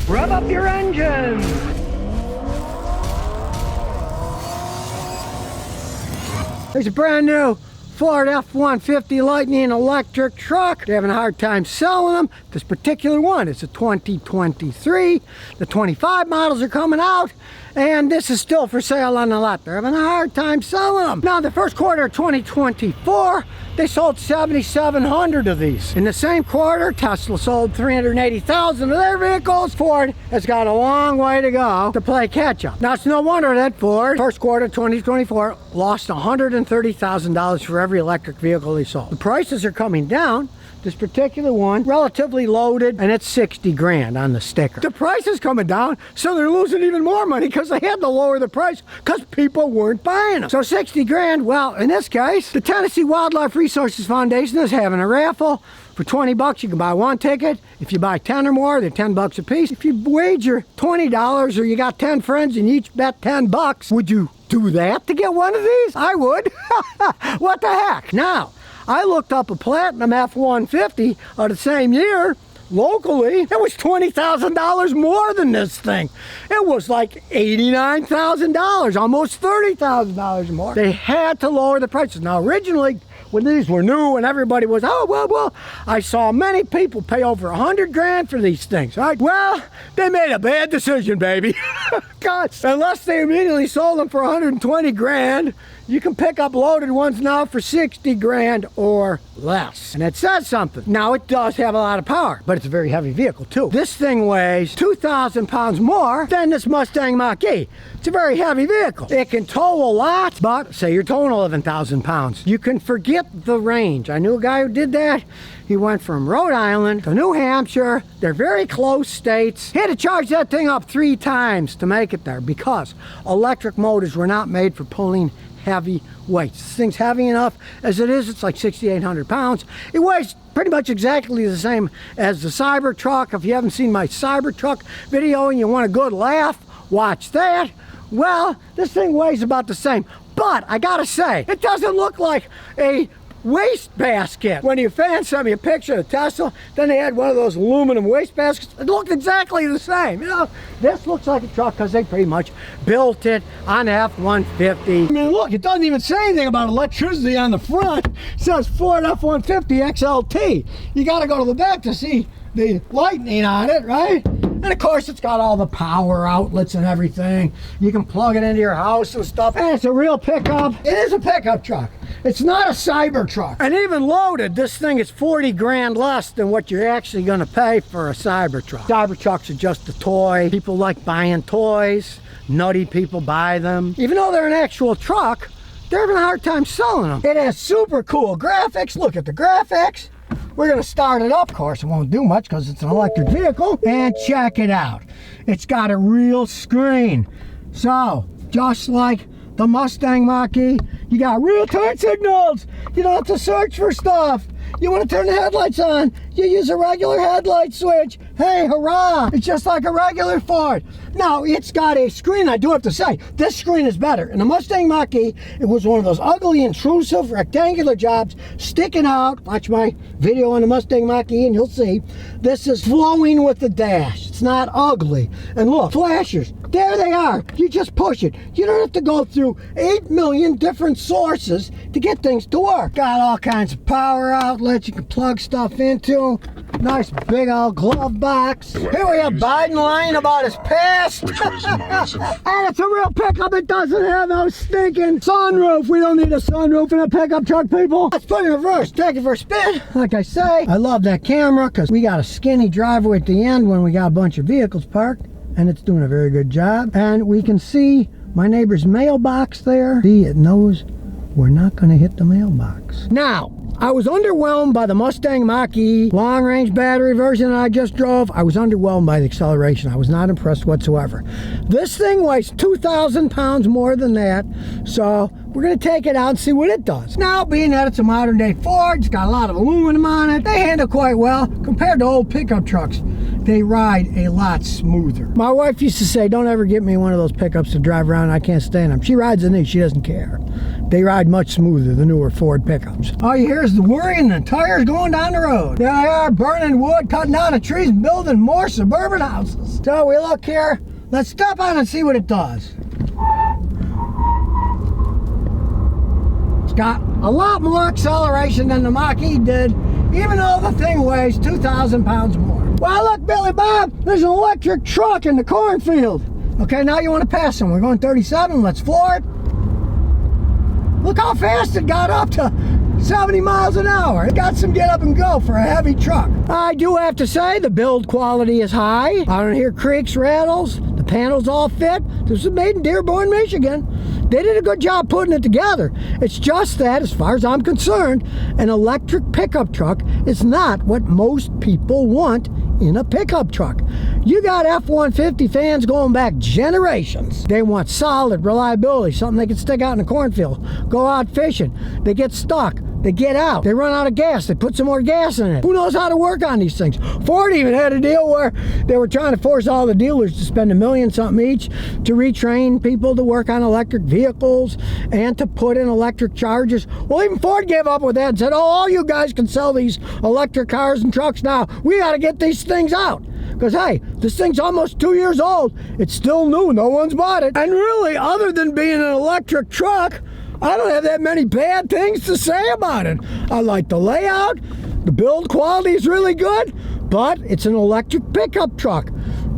Rev up your engines. There's a brand new Ford F-150 Lightning electric truck. They're having a hard time selling them. This particular one is a 2023. The 25 models are coming out, and this is still for sale on the lot. They're having a hard time selling them. Now, the first quarter of 2024, they sold 7,700 of these. In the same quarter, Tesla sold 380,000 of their vehicles. Ford has got a long way to go to play catch up. Now, it's no wonder that Ford, first quarter 2024, lost $130,000 for every electric vehicle they sold. The prices are coming down. This particular one, relatively loaded, and it's 60 grand on the sticker. The price is coming down, so they're losing even more money because they had to lower the price because people weren't buying them. So 60 grand, well, in this case, the Tennessee Wildlife Resources Foundation is having a raffle. For 20 bucks, you can buy one ticket. If you buy 10 or more, they're 10 bucks a piece. If you wager $20 or you got 10 friends and you each bet 10 bucks, would you do that to get one of these? I would. What the heck? Now, I looked up a Platinum F-150 of the same year locally. It was $20,000 more than this thing. It was like $89,000, almost $30,000 more. They had to lower the prices. Now, originally, when these were new and everybody was, oh, well, I saw many people pay over 100 grand for these things, right? Well, they made a bad decision, baby. God, unless they immediately sold them for 120 grand, you can pick up loaded ones now for 60 grand or less. And it says something. Now, it does have a lot of power, but it's a very heavy vehicle, too. This thing weighs 2,000 pounds more than this Mustang Mach-E. It's a very heavy vehicle. It can tow a lot, but say you're towing 11,000 pounds. You can forget the range. I knew a guy who did that. He went from Rhode Island to New Hampshire. They're very close states. He had to charge that thing up 3 times to make it there because electric motors were not made for pulling heavy weights. This thing's heavy enough as it is. It's like 6,800 pounds. It weighs pretty much exactly the same as the Cybertruck. If you haven't seen my Cybertruck video and you want a good laugh, watch that. Well, this thing weighs about the same. But I gotta say, it doesn't look like a waste basket. When your fans sent me a picture of Tesla, then they had one of those aluminum waste baskets. It looked exactly the same. You know, this looks like a truck because they pretty much built it on F-150. I mean, look, it doesn't even say anything about electricity on the front. It says Ford F-150 XLT. You got to go to the back to see the lightning on it, right? And of course, it's got all the power outlets and everything. You can plug it into your house and stuff. And it's a real pickup. It is a pickup truck. It's not a Cybertruck. And even loaded, this thing is 40 grand less than what you're actually gonna pay for a Cybertruck. Cybertrucks are just a toy. People like buying toys. Nutty people buy them. Even though they're an actual truck, they're having a hard time selling them. It has super cool graphics. Look at the graphics. We're gonna start it up. Of course, it won't do much because it's an electric vehicle. And check it out. It's got a real screen. So, just like the Mustang Mach-E, you got real turn signals. You don't have to search for stuff. You want to turn the headlights on, you use a regular headlight switch. Hey, hurrah! It's just like a regular Ford. Now, it's got a screen. I do have to say, this screen is better. In the Mustang Mach-E, it was one of those ugly, intrusive, rectangular jobs sticking out. Watch my video on the Mustang Mach-E and you'll see. This is flowing with the dash. It's not ugly. And look, flashers. There they are. You just push it. You don't have to go through 8 million different sources to get things to work. Got all kinds of power outlets you can plug stuff into. Nice big old glove box. Here we have Biden lying about his past. And it's a real pickup. It doesn't have no stinking sunroof. We don't need a sunroof in a pickup truck, people. Let's put it in reverse. Take it for a spin. Like I say, I love that camera because we got a skinny driveway at the end when we got a bunch of vehicles parked. And it's doing a very good job. And we can see my neighbor's mailbox there. See, it knows we're not going to hit the mailbox. Now, I was underwhelmed by the Mustang Mach-E long-range battery version that I just drove. I was underwhelmed by the acceleration. I was not impressed whatsoever. This thing weighs 2,000 pounds more than that, so we're going to take it out and see what it does. Now, being that it's a modern-day Ford, it's got a lot of aluminum on it, they handle quite well compared to old pickup trucks. they ride a lot smoother. My wife used to say, don't ever get me one of those pickups to drive around. I can't stand them. She rides in these. She doesn't care. They ride much smoother, the newer Ford pickups. All you hear is the whirring and the tires going down the road. There they are, burning wood, cutting down the trees, and building more suburban houses. So we look here. Let's step on and see what it does. It's got a lot more acceleration than the Mach-E did, even though the thing weighs 2,000 pounds more. Well, look, Billy Bob, there's an electric truck in the cornfield. Okay, now you want to pass them. We're going 37, let's floor it. Look how fast it got up to 70 miles an hour. It got some get up and go for a heavy truck. I do have to say the build quality is high. I don't hear creaks, rattles. The panels all fit. This was made in Dearborn, Michigan. They did a good job putting it together. It's just that, as far as I'm concerned, an electric pickup truck is not what most people want in a pickup truck. You got F-150 fans going back generations. They want solid reliability, something they can stick out in the cornfield, go out fishing. They get stuck. They get out. They run out of gas. They put some more gas in it. Who knows how to work on these things? Ford even had a deal where they were trying to force all the dealers to spend $1 million something each to retrain people to work on electric vehicles and to put in electric chargers. Well, even Ford gave up with that and said, oh, all you guys can sell these electric cars and trucks now. We got to get these things out. Because, hey, this thing's almost 2 years old. It's still new. No one's bought it. And really, other than being an electric truck, I don't have that many bad things to say about it. I like the layout. The build quality is really good, but it's an electric pickup truck.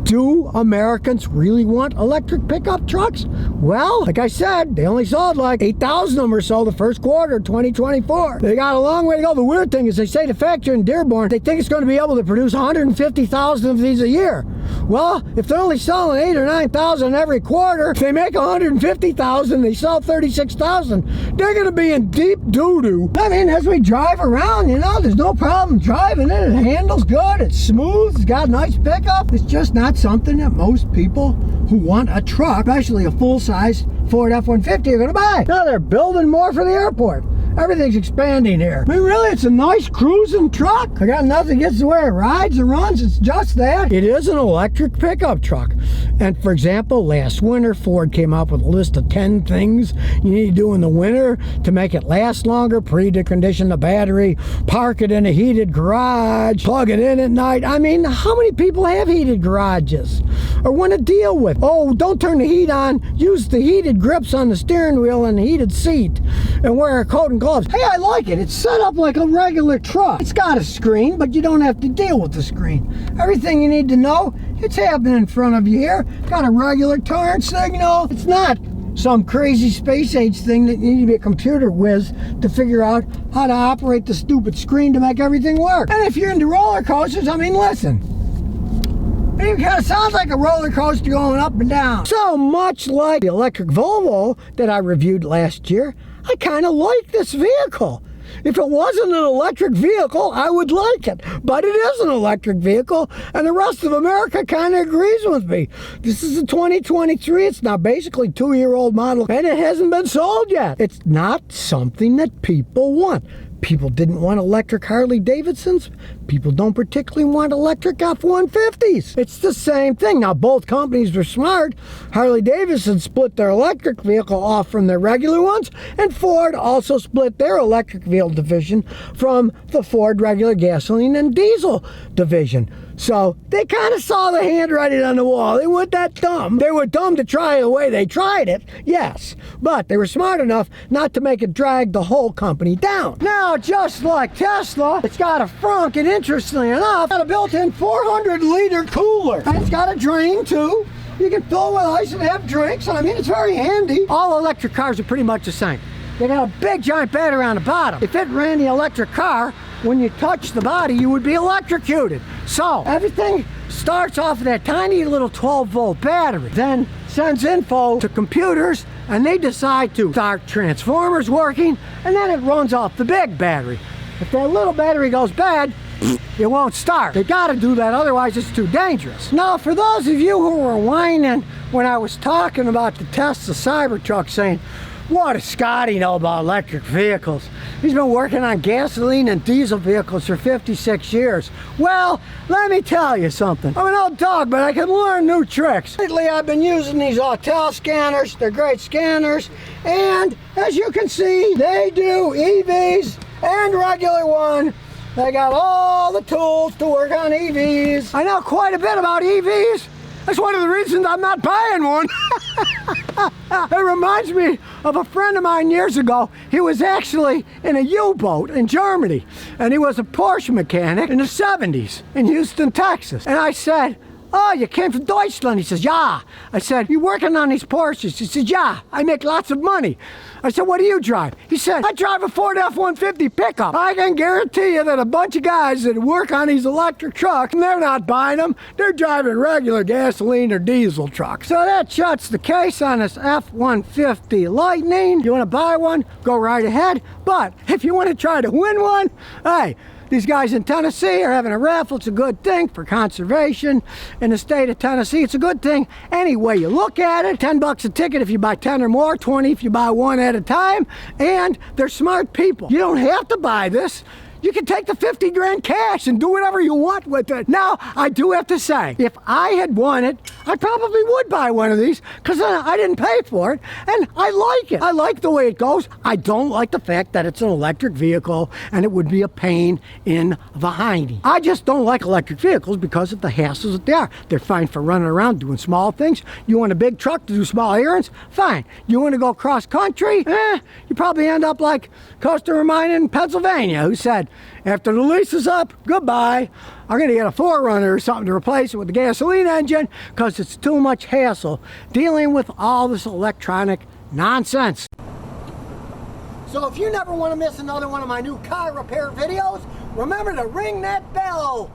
Do Americans really want electric pickup trucks? Well, like I said, they only sold like 8,000 of them or so the first quarter of 2024. They got a long way to go. The weird thing is they say the factory in Dearborn, they think it's going to be able to produce 150,000 of these a year. Well, if they're only selling 8,000 or 9,000 every quarter, if they make 150,000, they sell 36,000, they're going to be in deep doo-doo. I mean, as we drive around, you know, there's no problem driving it. It handles good. It's smooth. It's got a nice pickup. It's just not something that most people who want a truck, especially a full-size Ford F-150, are going to buy. Now they're building more for the airport. Everything's expanding here. I mean, really, it's a nice cruising truck. I got nothing against the way it rides and runs. It's just that. It is an electric pickup truck. And for example, last winter, Ford came up with a list of 10 things you need to do in the winter to make it last longer. Pre-condition the battery, park it in a heated garage, plug it in at night. I mean, how many people have heated garages or want to deal with? Oh, don't turn the heat on. Use the heated grips on the steering wheel and the heated seat and wear a coat and gloves. Hey, I like it. It's set up like a regular truck. It's got a screen, but you don't have to deal with the screen. Everything you need to know, it's happening in front of you here. Got a regular turn signal. It's not some crazy space age thing that you need to be a computer whiz to figure out how to operate the stupid screen to make everything work. And if you're into roller coasters, I mean, listen. It kind of sounds like a roller coaster going up and down. So much like the electric Volvo that I reviewed last year, I kind of like this vehicle. If it wasn't an electric vehicle, I would like it. But it is an electric vehicle, and the rest of America kind of agrees with me. This is a 2023. It's now basically a 2-year-old model, and it hasn't been sold yet. It's not something that people want. People didn't want electric Harley Davidsons. People don't particularly want electric F-150s. It's the same thing. Now, both companies were smart. Harley Davidson split their electric vehicle off from their regular ones, and Ford also split their electric vehicle division from the Ford regular gasoline and diesel division. So they kind of saw the handwriting on the wall. They weren't that dumb. They were dumb to try the way they tried it, yes. But they were smart enough not to make it drag the whole company down. Now, just like Tesla, it's got a frunk, and interestingly enough, got a built-in 400-liter cooler. And it's got a drain, too. You can fill with ice and have drinks. I mean, it's very handy. All electric cars are pretty much the same. They got a big giant battery on the bottom. If it ran the electric car, when you touch the body, you would be electrocuted. So everything starts off of that tiny little 12-volt battery, then sends info to computers, and they decide to start transformers working, and then it runs off the big battery. If that little battery goes bad, it won't start. They gotta do that, otherwise it's too dangerous. Now, for those of you who were whining when I was talking about the Tesla Cybertruck saying, What does Scotty know about electric vehicles? He's been working on gasoline and diesel vehicles for 56 years. Well, let me tell you something. I'm an old dog, but I can learn new tricks. Lately, I've been using these Autel scanners. They're great scanners. And as you can see, they do EVs and regular one. They got all the tools to work on EVs. I know quite a bit about EVs. That's one of the reasons I'm not buying one. It reminds me of a friend of mine years ago. He was actually in a U-boat in Germany, and he was a Porsche mechanic in the 70s in Houston, Texas. And I said, "Oh, you came from Deutschland?" He says, "Yeah." I said, "You working on these Porsches?" He said, "Yeah, I make lots of money." I said, "What do you drive?" He said, "I drive a Ford F-150 pickup." I can guarantee you that a bunch of guys that work on these electric trucks, they're not buying them. They're driving regular gasoline or diesel trucks. So that shuts the case on this F-150 Lightning. You want to buy one? Go right ahead. But if you want to try to win one, hey, these guys in Tennessee are having a raffle. It's a good thing for conservation in the state of Tennessee. It's a good thing any way you look at it. $10 a ticket if you buy 10 or more, 20 if you buy one at a time. And they're smart people. You don't have to buy this. You can take the 50 grand cash and do whatever you want with it. Now, I do have to say, if I had won it, I probably would buy one of these because I didn't pay for it, and I like it. I like the way it goes. I don't like the fact that it's an electric vehicle and it would be a pain in the hiney. I just don't like electric vehicles because of the hassles that they are. They're fine for running around doing small things. You want a big truck to do small errands? Fine. You want to go cross country? You probably end up like a customer of mine in Pennsylvania who said, "After the lease is up, goodbye. I'm going to get a 4Runner or something to replace it with the gasoline engine because it's too much hassle dealing with all this electronic nonsense." So if you never want to miss another one of my new car repair videos, remember to ring that bell.